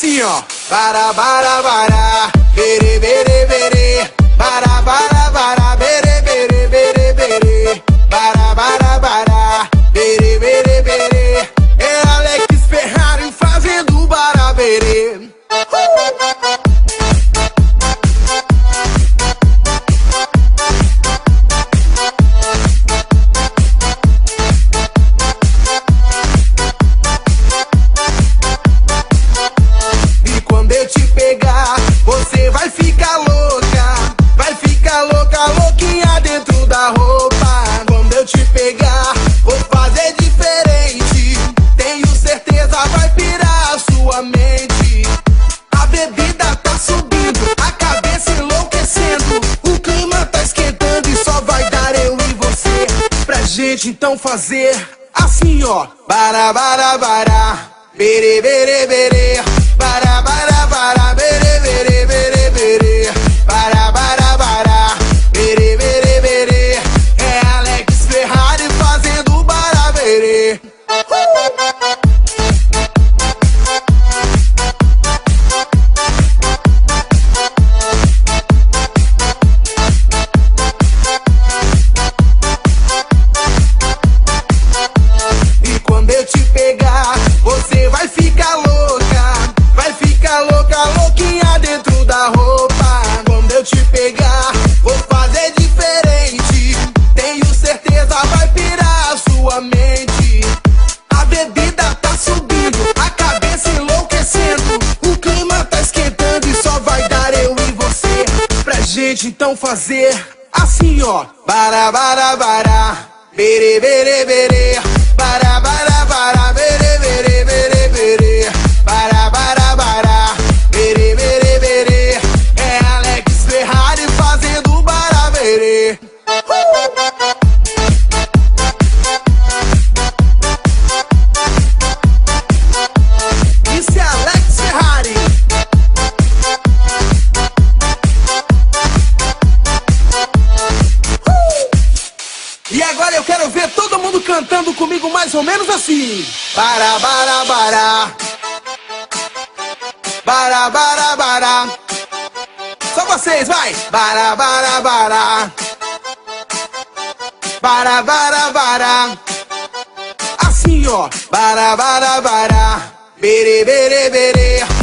assim, ó. Bara, bara, bara, bere, bere, bere. Bara, bara, bara, bere, bere, bere, bere. Bara, bara, bara, bere, bere, bere. É Alex Ferrari fazendo baraberê. E quando eu te pegar, você vai ficar louca. Vai ficar louca, louquinha dentro da roupa. Quando eu te pegar, vou fazer diferente. Tenho certeza vai pirar a sua mente. A bebida tá subindo, a cabeça enlouquecendo. O clima tá esquentando e só vai dar eu e você. Pra gente então fazer assim, ó. Bara, bara, bara, bere, bere, bere. Bara, bara, bara, bere, bere, bere, bere. Bara, bara, bara, bere, bere, bere. É Alex Ferrari fazendo baraberê. E quando eu te pegar, você vai ficar louca. Vai ficar louca, louquinha dentro da roupa. Quando eu te pegar, vou fazer diferente. Tenho certeza vai pirar a sua mente. A bebida tá subindo, a cabeça enlouquecendo. O clima tá esquentando e só vai dar eu e você. Pra gente então fazer assim, ó. Bara, bara, bara, bere, bere, bere. Bara, bara, bara, bere, bere, bere, bere. Bara, bara, bara, bere, bere, bere. É Alex Ferrari fazendo baraberê. Isso é Alex Ferrari. E agora eu quero ver todo mundo cantando comigo mais ou menos assim. Bara, bara, bara. Bara, bara, bara. Só vocês, vai. Bara, bara, bara. Bara, bara, bara. Assim, ó. Bara, bara, bara. Bere, bere, bere.